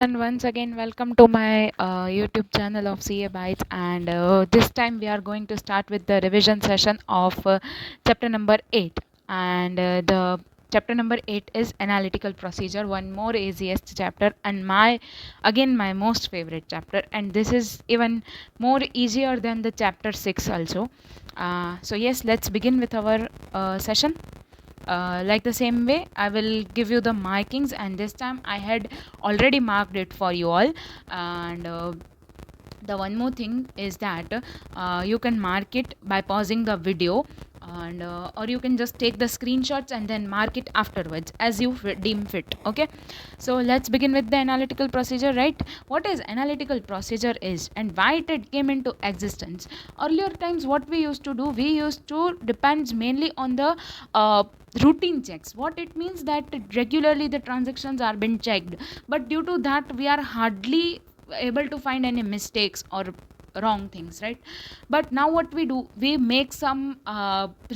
And once again, welcome to my YouTube channel of CA Bytes. And this time we are going to start with the revision session of chapter number 8. And the chapter number 8 is analytical procedure, one more easiest chapter, and my most favorite chapter. And this is even more easier than the chapter 6 also. So yes, let's begin with our session. Like the same way, I will give you the markings, and this time I had already marked it for you all. And the one more thing is that you can mark it by pausing the video, and or you can just take the screenshots and then mark it afterwards as you deem fit. Okay, so let's begin with the analytical procedure. Right, what is analytical procedure is and why it came into existence. Earlier times, what we used to do, we used to depends mainly on the routine checks. What it means that regularly the transactions are being checked, but due to that we are hardly able to find any mistakes or wrong things, right? But now what we do, we make some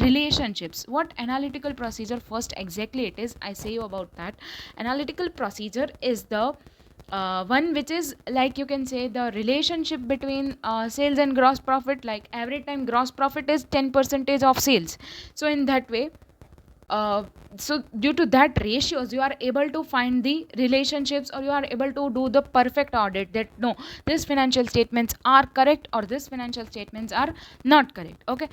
relationships. What analytical procedure first exactly it is, I say you about that. Analytical procedure is the one which is, like, you can say the relationship between sales and gross profit. Like every time gross profit is 10% of sales, so in that way, so due to that ratios, you are able to find the relationships, or you are able to do the perfect audit that no, these financial statements are correct or these financial statements are not correct. Okay,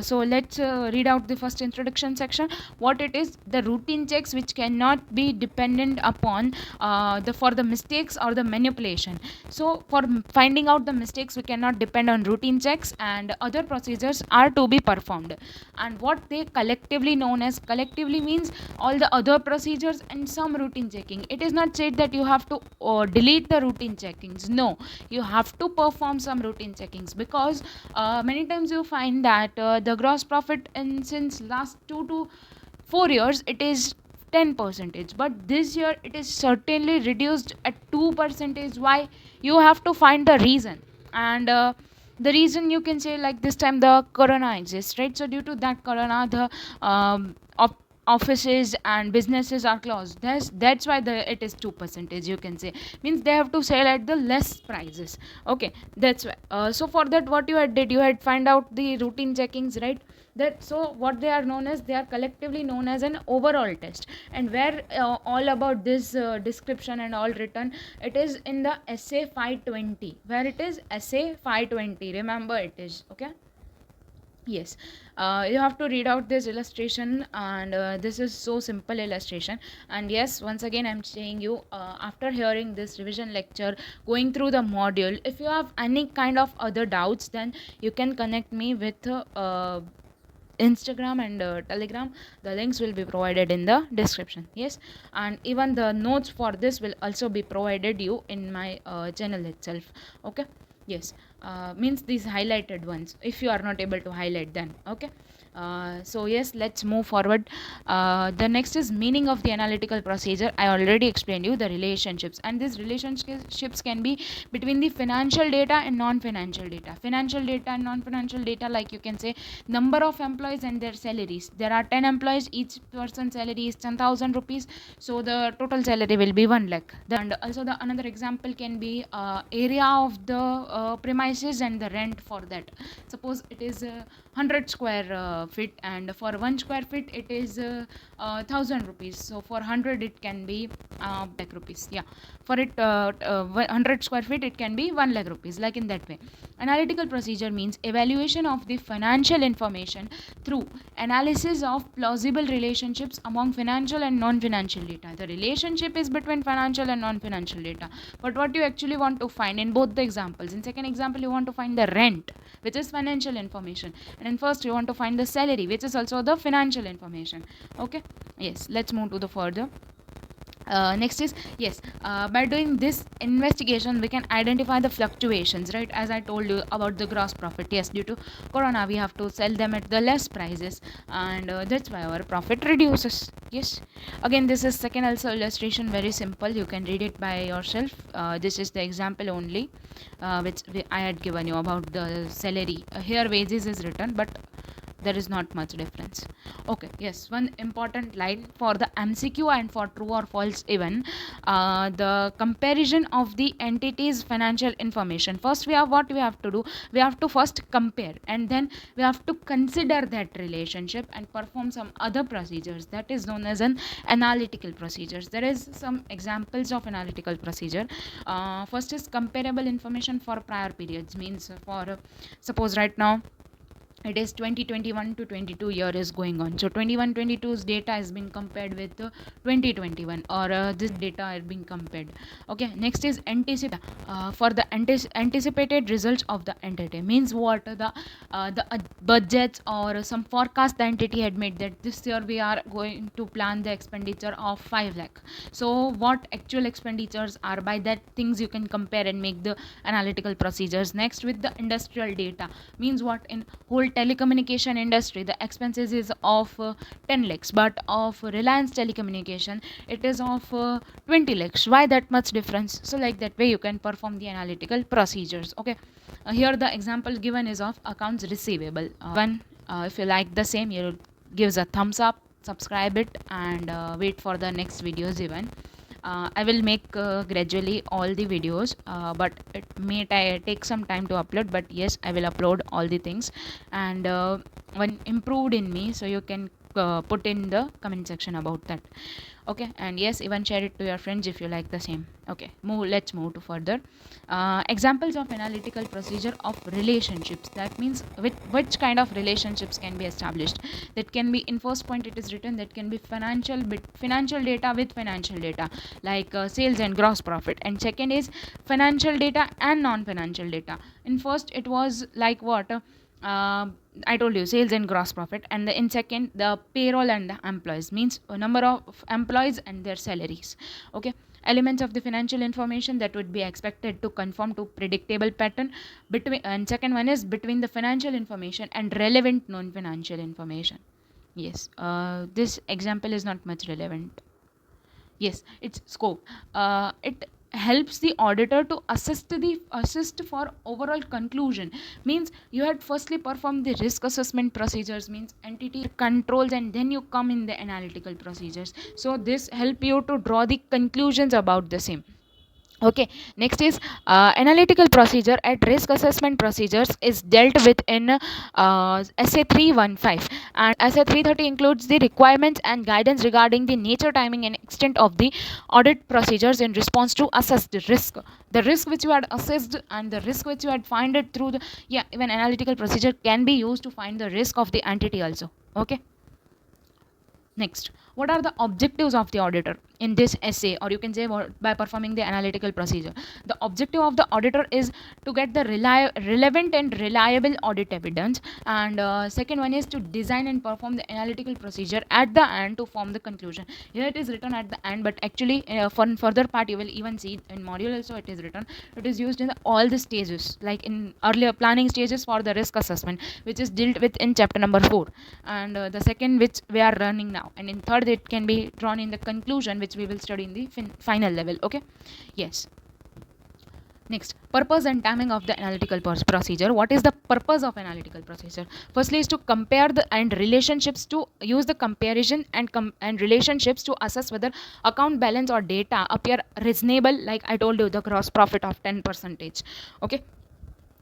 so let's read out the first introduction section. What it is, the routine checks which cannot be dependent upon the for the mistakes or the manipulation. So for finding out the mistakes, we cannot depend on routine checks, and other procedures are to be performed. And what they collectively known as, collectively means all the other procedures and some routine checking. It is not said that you have to delete the routine checkings. No, you have to perform some routine checkings, because many times you find that the gross profit in since last 2 to 4 years it is 10 percentage, but this year it is certainly reduced at 2 percentage. Why? You have to find the reason. And the reason, you can say, like this time the corona exists, right? So due to that corona, the offices and businesses are closed. That's why it is 2 percentage, you can say. Means they have to sell at the less prices. Okay, that's why. So for that, what you had did, you had find out the routine checkings, right? That, so what they are known as, they are collectively known as an overall test. And where all about this description and all written, it is in the essay 520, where it is essay 520, remember it is. Okay, yes, you have to read out this illustration, and this is so simple illustration. And yes, once again I'm saying you, after hearing this revision lecture, going through the module, if you have any kind of other doubts, then you can connect me with Instagram and Telegram. The links will be provided in the description. Yes, and even the notes for this will also be provided you in my channel itself. Okay, yes, means these highlighted ones, if you are not able to highlight them. Okay, so yes, let's move forward. The next is meaning of the analytical procedure. I already explained you the relationships, and these relationships can be between the financial data and non-financial data. Financial data and non-financial data, like you can say number of employees and their salaries. There are 10 employees, each person's salary is 10,000 rupees, so the total salary will be 1 lakh. And also the another example can be area of the premises and the rent for that. Suppose it is 100 square feet, and for 1 square feet it is 1000 rupees. So for 100 it can be lakh rupees. Yeah, for it 100 square feet it can be 1 lakh rupees, like in that way. Analytical procedure means evaluation of the financial information through analysis of plausible relationships among financial and non-financial data. The relationship is between financial and non-financial data, but what you actually want to find in both the examples, in second example you want to find the rent, which is financial information, and in first you want to find the salary, which is also the financial information. Okay, yes, let's move to the further. Next is, yes, by doing this investigation we can identify the fluctuations, right? As I told you about the gross profit, yes, due to corona we have to sell them at the less prices, and that's why our profit reduces. Yes, again this is second also illustration, very simple, you can read it by yourself. This is the example only which I had given you about the salary. Here wages is written, but There is not much difference. Okay, yes, one important line for the MCQ and for true or false even, the comparison of the entity's financial information. First we have what we have to do, we have to first compare, and then we have to consider that relationship and perform some other procedures that is known as an analytical procedures. There is some examples of analytical procedure. First is comparable information for prior periods, means for suppose right now it is 2021 to 22 year is going on, so 21-22's data is being compared with 2021, or this data is being compared. Okay, next is for the anticipated results of the entity, means what the budgets or some forecast the entity had made that this year we are going to plan the expenditure of 5 lakh. So what actual expenditures are, by that things you can compare and make the analytical procedures. Next, with the industrial data, means what in whole telecommunication industry the expenses is of 10 lakhs, but of Reliance Telecommunication it is of 20 lakhs. Why that much difference? So like that way you can perform the analytical procedures. Okay, here the example given is of accounts receivable. If you like the same, you gives a thumbs up, subscribe it, and wait for the next videos even. I will make gradually all the videos, but it may take some time to upload, but yes, I will upload all the things, and one improved in me, so you can put in the comment section about that. Okay, and yes, even share it to your friends if you like the same. Okay, let's move to further examples of analytical procedure of relationships. That means which kind of relationships can be established. That can be, in first point it is written, that can be financial data with financial data, like sales and gross profit, and second is financial data and non-financial data. In first it was like what I told you, sales and gross profit, and in second the payroll and the employees, means a number of employees and their salaries. Okay, elements of the financial information that would be expected to conform to predictable pattern between, and second one is between the financial information and relevant non-financial information. Yes, this example is not much relevant. Yes, its scope. It helps the auditor to assist for overall conclusion, means you had firstly performed the risk assessment procedures, means entity controls, and then you come in the analytical procedures. So this help you to draw the conclusions about the same. Okay, next is analytical procedure at risk assessment procedures is dealt with in SA 315, and SA 330 includes the requirements and guidance regarding the nature, timing, and extent of the audit procedures in response to assessed the risk which you had assessed and the risk which you had find it through the, yeah, even analytical procedure can be used to find the risk of the entity also. Okay, next, what are the objectives of the auditor in this essay, or you can say by performing the analytical procedure? The objective of the auditor is to get the relevant and reliable audit evidence, and second one is to design and perform the analytical procedure at the end to form the conclusion. Here it is written at the end, but actually for further part you will even see in module also it is written. It is used in all the stages, like in earlier planning stages for the risk assessment, which is dealt with in chapter number 4, and the second which we are running now, and in third it can be drawn in the conclusion which we will study in the final level. Okay, yes. Next, purpose and timing of the analytical procedure. What is the purpose of analytical procedure? Firstly is to compare the and relationships, to use the comparison and relationships to assess whether account balance or data appear reasonable, like I told you, the gross profit of 10%. Okay,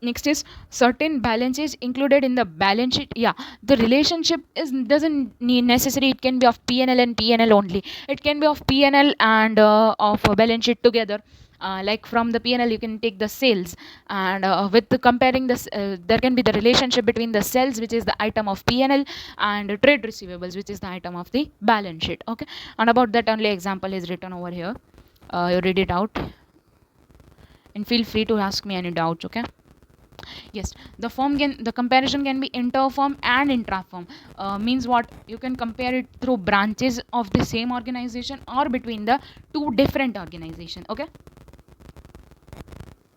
next is certain balances included in the balance sheet. Yeah, the relationship is doesn't need necessary, it can be of PNL and PNL only, it can be of PNL and of balance sheet together. Like from the PNL you can take the sales, and with the comparing this there can be the relationship between the sales, which is the item of PNL, and trade receivables, which is the item of the balance sheet. Okay, and about that only example is written over here. You read it out and feel free to ask me any doubts. Okay, yes, the comparison can be interfirm and intrafirm. Means what, you can compare it through branches of the same organization or between the two different organization. Okay,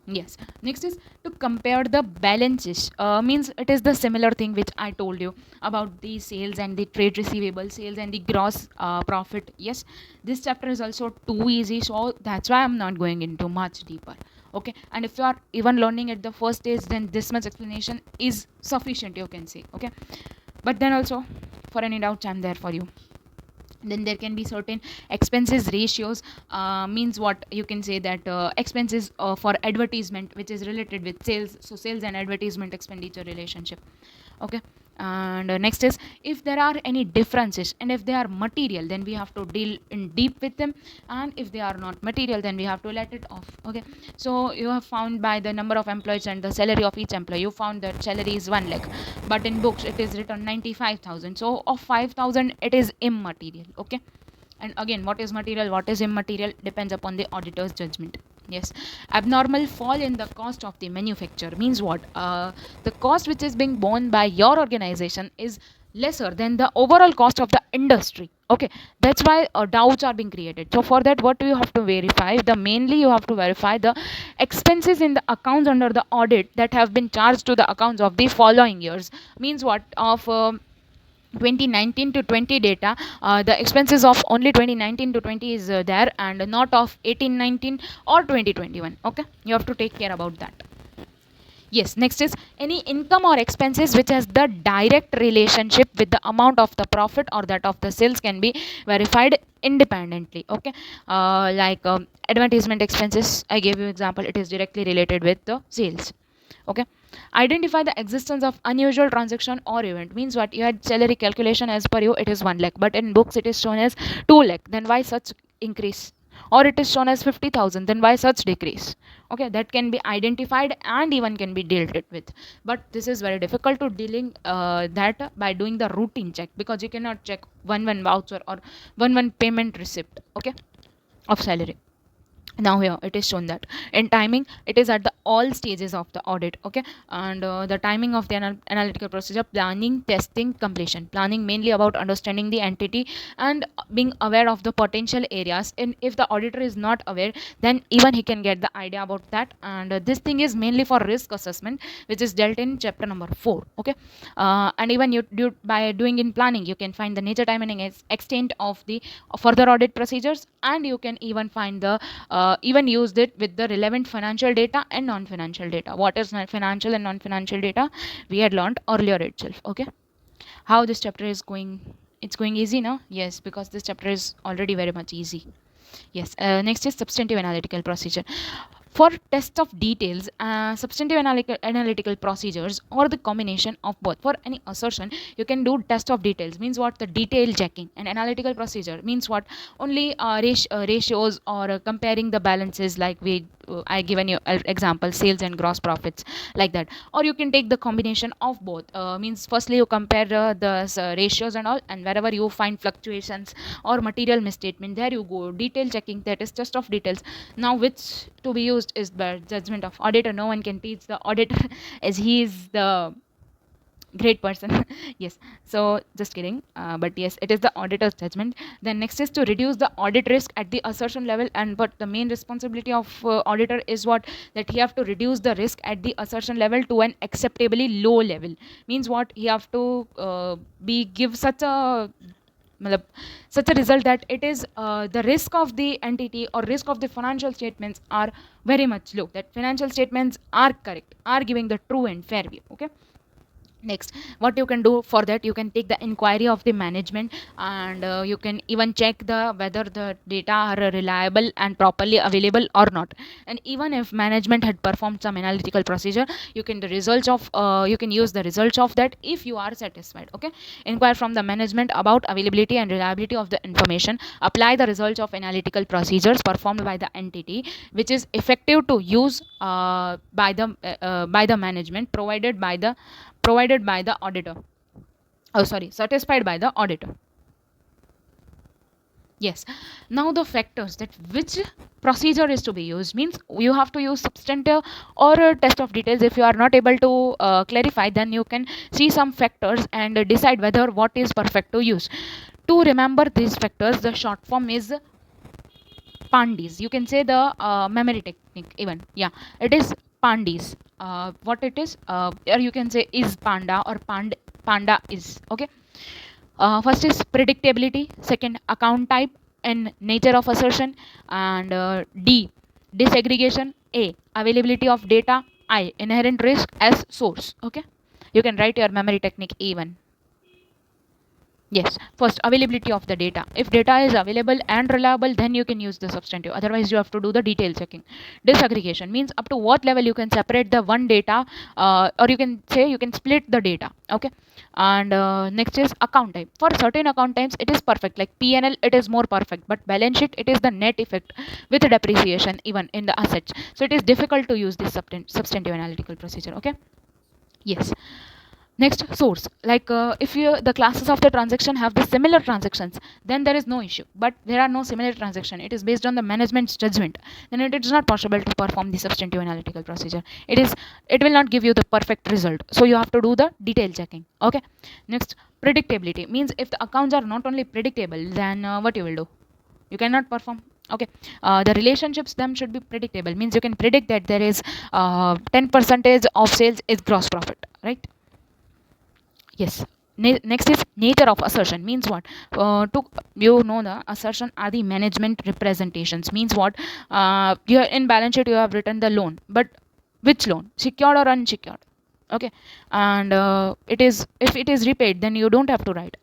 yes. Next is to compare the balances. Means it is the similar thing which I told you about the sales and the trade receivable, sales and the gross profit. Yes, this chapter is also too easy, so that's why I'm not going into much deeper. Okay, and if you are even learning at the first stage, then this much explanation is sufficient, you can say. Okay, But then also, for any doubts, I'm there for you. Then there can be certain expenses ratios, means what you can say that expenses for advertisement, which is related with sales, so sales and advertisement expenditure relationship. Okay. And next is, if there are any differences and if they are material, then we have to deal in deep with them, and if they are not material, then we have to let it off. Okay. So you have found by the number of employees and the salary of each employee, you found that salary is 1 lakh, but in books it is written 95,000. So of 5,000 it is immaterial. Okay. And again, what is material, what is immaterial depends upon the auditor's judgment. Yes. Abnormal fall in the cost of the manufacture means what? The cost which is being borne by your organization is lesser than the overall cost of the industry. Okay. That's why doubts are being created. So for that, what do you have to verify? Mainly you have to verify the expenses in the accounts under the audit that have been charged to the accounts of the following years. Means what? Of 2019 to 20 data, the expenses of only 2019 to 20 is there, and not of 18-19 or 2021. Okay, you have to take care about that. Yes, next is any income or expenses which has the direct relationship with the amount of the profit or that of the sales can be verified independently. Okay. Like advertisement expenses, I gave you example, it is directly related with the sales. Okay. Identify the existence of unusual transaction or event means what? You had salary calculation, as per you it is 1 lakh, but in books it is shown as 2 lakh, then why such increase? Or it is shown as 50,000, then why such decrease? Okay, that can be identified and even can be dealt with, but this is very difficult to dealing that by doing the routine check, because you cannot check one voucher or one payment receipt, okay, of salary. Now here it is shown that in timing it is at the all stages of the audit. Okay. And the timing of the analytical procedure: planning, testing, completion. Planning mainly about understanding the entity and being aware of the potential areas, and if the auditor is not aware, then even he can get the idea about that. And this thing is mainly for risk assessment, which is dealt in chapter number 4. Okay. And even you do by doing in planning, you can find the nature, timing, and extent of the further audit procedures, and you can even find the even used it with the relevant financial data and non-financial data. What is financial and non-financial data? We had learned earlier itself. Okay. How this chapter is going? It's going easy now? Yes, because this chapter is already very much easy. Yes. Next is substantive analytical procedure. For test of details, substantive analytical procedures or the combination of both. For any assertion, you can do test of details. Means what? The detail checking. And analytical procedure means what? Only ratios or comparing the balances, like I given you example, sales and gross profits, like that. Or you can take the combination of both. Means firstly you compare the ratios and all, and wherever you find fluctuations or material misstatement, there you go detail checking, that is test of details. Now which to be used is the judgment of auditor. No one can teach the auditor as he is the great person. Yes, so just kidding, but yes, it is the auditor's judgment. Then next is to reduce the audit risk at the assertion level, and but the main responsibility of auditor is what? That he have to reduce the risk at the assertion level to an acceptably low level. Means what? He have to be give such a such a result that it is the risk of the entity or risk of the financial statements are very much low, that financial statements are correct, are giving the true and fair view. Okay. Next, what you can do for that, you can take the inquiry of the management, and you can even check the whether the data are reliable and properly available or not. And even if management had performed some analytical procedure, you can the results of you can use the results of that if you are satisfied. Okay. Inquire from the management about availability and reliability of the information. Apply the results of analytical procedures performed by the entity which is effective to use by the management, provided by the auditor. Oh, sorry, satisfied by the auditor. Yes. Now the factors that which procedure is to be used means you have to use substantive or a test of details. If you are not able to clarify, then you can see some factors and decide whether what is perfect to use. To remember these factors, the short form is PANDIS. You can say the memory technique even. Yeah, it is PANDIS. What it is, or you can say is panda or panda is. Okay. First is predictability, second account type and nature of assertion, and D disaggregation, A availability of data, I inherent risk as source. Okay, you can write your memory technique even. Yes, first availability of the data. If data is available and reliable, then you can use the substantive. Otherwise, you have to do the detail checking. Disaggregation means up to what level you can separate the one data, or you can say you can split the data. Okay, and next is account type. For certain account types, it is perfect. Like P&L, it is more perfect, but balance sheet, it is the net effect with depreciation even in the assets. So it is difficult to use this substantive analytical procedure. Okay. Yes. Next, source. Like if the classes of the transaction have the similar transactions, then there is no issue. But there are no similar transaction. It is based on the management's judgment. Then it is not possible to perform the substantive analytical procedure. It will not give you the perfect result. So you have to do the detail checking. Okay. Next, predictability means if the accounts are not only predictable, then what you will do? You cannot perform. Okay, the relationships them should be predictable. Means you can predict that there is 10% of sales is gross profit, right? Yes. Next is nature of assertion means what? To you know the assertion are the management representations means what? You in balance sheet you have written the loan, but which loan? Secured or unsecured? Okay, and it is if it is repaid, then you don't have to write.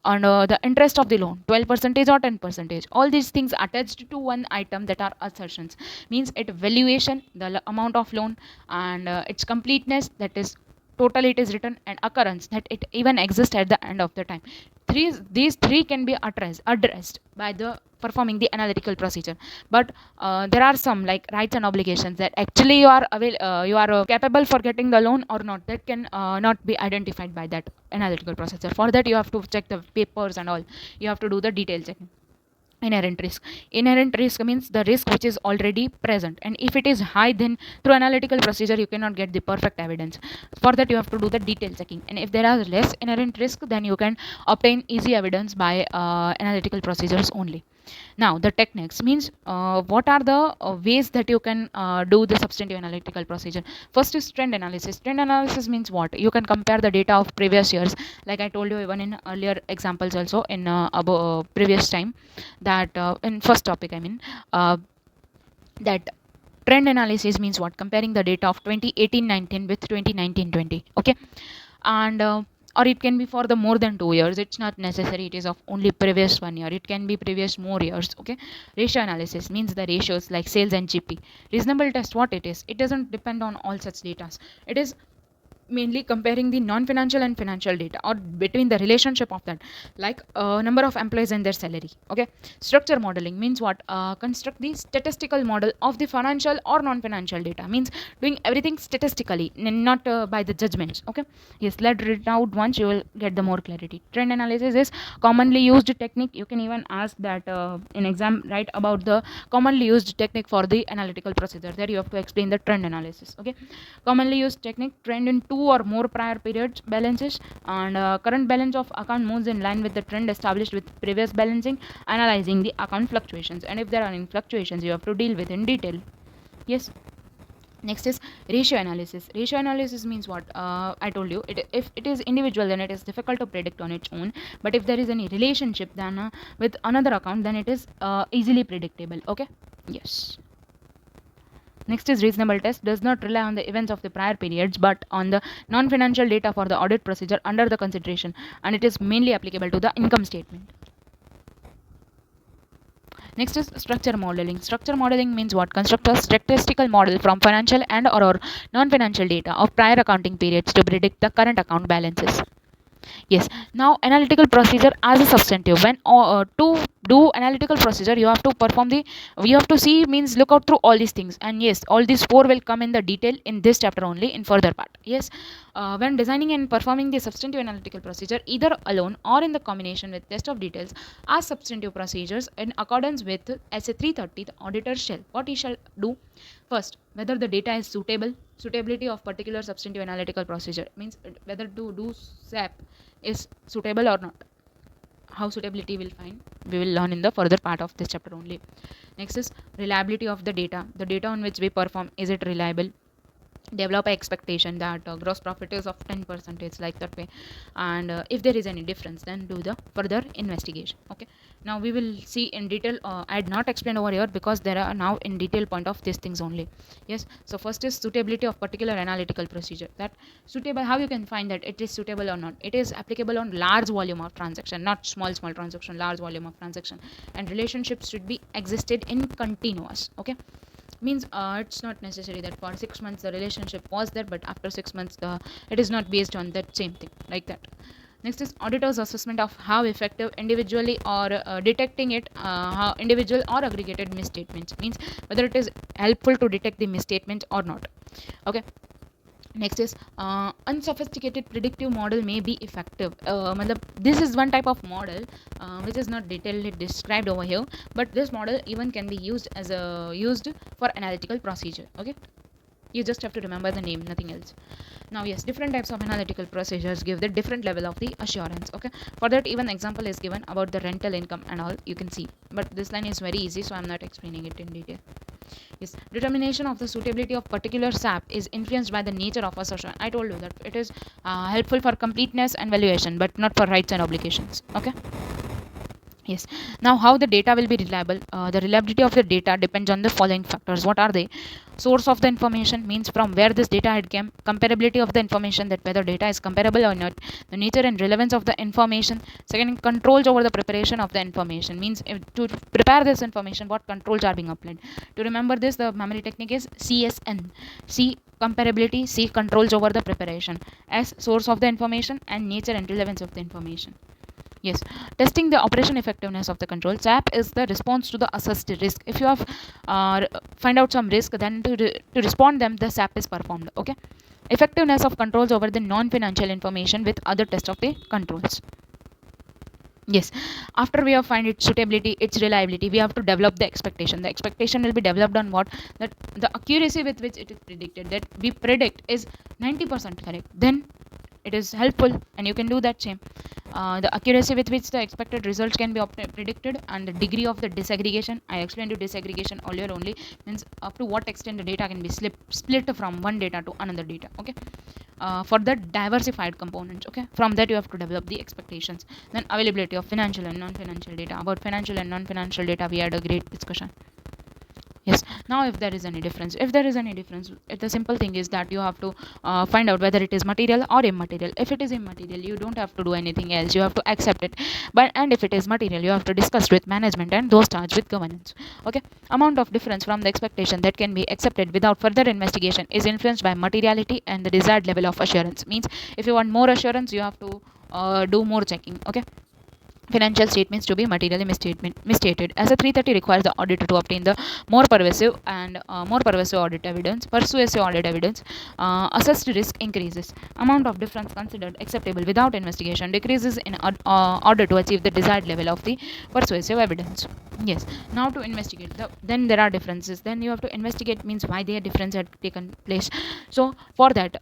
And the interest of the loan 12% or 10%, all these things attached to one item that are assertions means it valuation the amount of loan and its completeness, that is total it is written, and occurrence that it even exists at the end of the time. These three can be addressed by the performing the analytical procedure. But there are some like rights and obligations that actually you are capable for getting the loan or not, that can not be identified by that analytical procedure. For that you have to check the papers and all, you have to do the detail checking. Inherent risk means the risk which is already present, and if it is high, then through analytical procedure you cannot get the perfect evidence. For that you have to do the detail checking, and if there are less inherent risk, then you can obtain easy evidence by analytical procedures only. Now the techniques means what are the ways that you can do the substantive analytical procedure. First is trend analysis. Trend analysis means what? You can compare the data of previous years, like I told you even in earlier examples also in previous time, that in first topic I mean that trend analysis means what? Comparing the data of 2018-19 with 2019-20. Okay, and or it can be for the more than 2 years. It's not necessary it is of only previous 1 year, it can be previous more years. Okay, ratio analysis means the ratios like sales and GP. Reasonable test, what it is? It doesn't depend on all such data. It is mainly comparing the non-financial and financial data, or between the relationship of that, like number of employees and their salary. Okay, structure modeling means what? Construct the statistical model of the financial or non-financial data, means doing everything statistically, not by the judgments. Okay, yes, let's read it out once, you will get the more clarity. Trend analysis is commonly used technique. You can even ask that in exam, write about the commonly used technique for the analytical procedure. There you have to explain the trend analysis. Okay, commonly used technique: trend in two or more prior periods balances, and current balance of account moves in line with the trend established with previous balancing, analyzing the account fluctuations, and if there are any fluctuations you have to deal with in detail. Yes. Next is ratio analysis. Ratio analysis means what? I told you, if it is individual, then it is difficult to predict on its own, but if there is any relationship then with another account, then it is easily predictable. Okay, yes. Next is reasonable test. Does not rely on the events of the prior periods, but on the non-financial data for the audit procedure under the consideration, and it is mainly applicable to the income statement. Next is structure modeling. Structure modeling means what? Construct a statistical model from financial and or non-financial data of prior accounting periods to predict the current account balances. Yes. Now analytical procedure as a substantive. When to do analytical procedure, you have to see means look out through all these things. And yes, all these four will come in the detail in this chapter only in further part. Yes. When designing and performing the substantive analytical procedure, either alone or in the combination with test of details as substantive procedures in accordance with SA 330, the auditor shall, what he shall do? First, whether the data is suitable. Suitability of particular substantive analytical procedure means whether to do SAP is suitable or not. How suitability will find, we will learn in the further part of this chapter only. Next is reliability of the data. The data on which we perform, is it reliable? develop a expectation that gross profit is of 10%, it's like that way. And if there is any difference, then do the further investigation. Okay, now we will see in detail. I had not explained over here because there are now in detail point of these things only. Yes, so first is suitability of particular analytical procedure. That suitable, how you can find that it is suitable or not? It is applicable on large volume of transaction, not small transaction, large volume of transaction. And relationships should be existed in continuous. Okay, means it's not necessary that for 6 months the relationship was there, but after 6 months it is not based on that same thing, like that. Next is auditor's assessment of how effective individually or detecting it, how individual or aggregated misstatements, means whether it is helpful to detect the misstatements or not. Okay, next is unsophisticated predictive model may be effective. This is one type of model which is not detailedly described over here, but this model even can be used as a used for analytical procedure. Okay, you just have to remember the name, nothing else. Now yes, different types of analytical procedures give the different level of the assurance. Okay, for that even example is given about the rental income and all, you can see, but this line is very easy, so I'm not explaining it in detail. Yes, determination of the suitability of particular SAP is influenced by the nature of assertion. I told you that it is helpful for completeness and valuation, but not for rights and obligations. Okay. Yes. Now, how the data will be reliable? The reliability of the data depends on the following factors. What are they? Source of the information, means from where this data had came. Comparability of the information, that whether data is comparable or not. The nature and relevance of the information. Second, controls over the preparation of the information, means if to prepare this information, what controls are being applied. To remember this, the memory technique is CSN. C, comparability. C, controls over the preparation. S, source of the information, and nature and relevance of the information. Yes, testing the operation effectiveness of the control. SAP is the response to the assessed risk. If you have find out some risk, then to respond them, the SAP is performed. Okay, effectiveness of controls over the non-financial information with other test of the controls. Yes, after we have find its suitability, its reliability, we have to develop the expectation. The expectation will be developed on what? That the accuracy with which it is predicted, that we predict is 90% correct, then it is helpful, and you can do that same. The accuracy with which the expected results can be predicted, and the degree of the disaggregation. I explained you disaggregation earlier only, means up to what extent the data can be split from one data to another data. Okay, for the diversified components. Okay, from that you have to develop the expectations. Then availability of financial and non-financial data. About financial and non-financial data, we had a great discussion. Yes, now if there is any difference, the simple thing is that you have to find out whether it is material or immaterial. If it is immaterial, you don't have to do anything else, you have to accept it. But and if it is material, you have to discuss with management and those charged with governance. Okay, amount of difference from the expectation that can be accepted without further investigation is influenced by materiality and the desired level of assurance. Means if you want more assurance, you have to do more checking. Okay, financial statements to be materially misstated. As a 330 requires the auditor to obtain the more pervasive audit evidence, persuasive audit evidence, assessed risk increases. Amount of difference considered acceptable without investigation decreases in order to achieve the desired level of the persuasive evidence. Yes. Now to investigate, then there are differences. Then you have to investigate, means why their difference had taken place. So for that,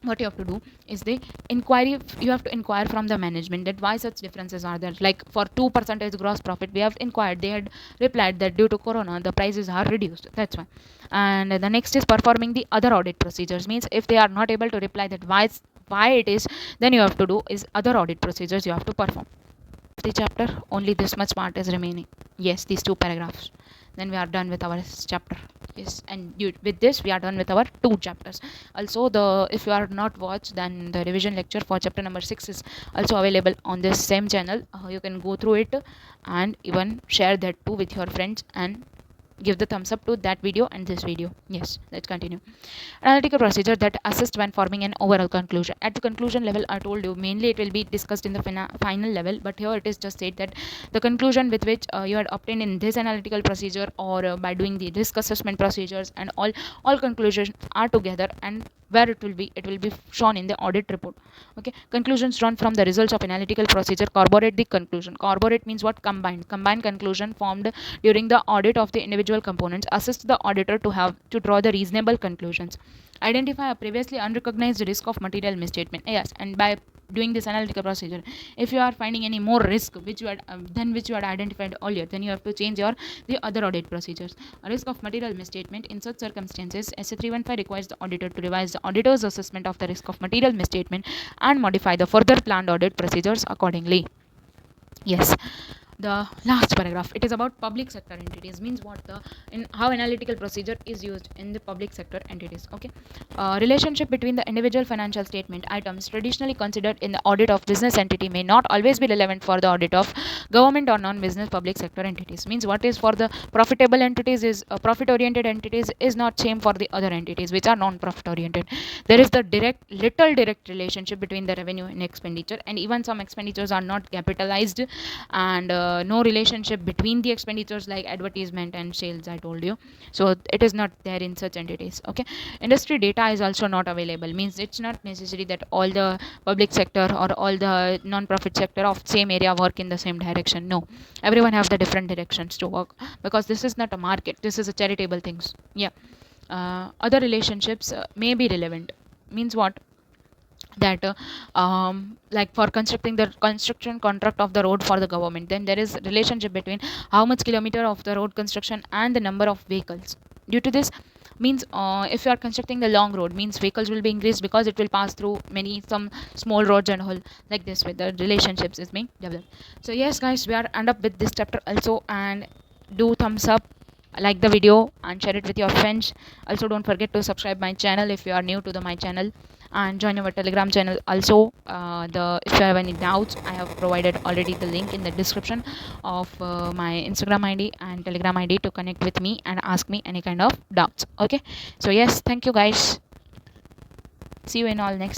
what you have to do is the inquiry. You have to inquire from the management that why such differences are there. Like for 2% gross profit, we have inquired, they had replied that due to corona the prices are reduced, that's why. And the next is performing the other audit procedures, means if they are not able to reply that why it is, then you have to do is other audit procedures you have to perform. The chapter, only this much part is remaining. Yes, these two paragraphs, then we are done with our chapter. Yes, and with this we are done with our 2 chapters. Also, if you are not watched, then the revision lecture for chapter number 6 is also available on this same channel. You can go through it and even share that too with your friends and give the thumbs up to that video and this video. Yes, let's continue. Analytical procedure that assist when forming an overall conclusion. At the conclusion level, I told you mainly it will be discussed in the final level, but here it is just said that the conclusion with which you had obtained in this analytical procedure or by doing the risk assessment procedures, and all conclusions are together, and where it will be shown in the audit report. Okay, conclusions drawn from the results of analytical procedure corroborate the conclusion. Corroborate means what? Combined conclusion formed during the audit of the individual components assist the auditor to draw the reasonable conclusions. Identify a previously unrecognized risk of material misstatement. Yes, and by doing this analytical procedure, if you are finding any more risk which you had than which you had identified earlier, then you have to change your the other audit procedures. A risk of material misstatement. In such circumstances, SA 315 requires the auditor to revise the auditor's assessment of the risk of material misstatement and modify the further planned audit procedures accordingly. Yes, the last paragraph, it is about public sector entities. Means what, the in how analytical procedure is used in the public sector entities. Okay, relationship between the individual financial statement items traditionally considered in the audit of business entity may not always be relevant for the audit of government or non-business public sector entities. Means what is for the profitable entities is profit oriented entities is not same for the other entities which are non-profit oriented. There is the little direct relationship between the revenue and expenditure, and even some expenditures are not capitalized, and no relationship between the expenditures like advertisement and sales, I told you. So it is not there in such entities. Okay, industry data is also not available. Means it's not necessary that all the public sector or all the non-profit sector of same area work in the same direction. No, everyone have the different directions to work, because this is not a market, this is a charitable things. Yeah, other relationships may be relevant. Means what, that like for constructing the construction contract of the road for the government, then there is relationship between how much kilometer of the road construction and the number of vehicles. Due to this, means if you are constructing the long road, means vehicles will be increased because it will pass through many some small roads and all, like this way the relationships is being developed. So yes guys, we are end up with this chapter also, and do thumbs up, like the video and share it with your friends. Also don't forget to subscribe my channel if you are new to my channel, and join our telegram channel also. The If you have any doubts, I have provided already the link in the description of my Instagram ID and telegram ID to connect with me and ask me any kind of doubts. Okay, so yes, thank you guys, see you in all next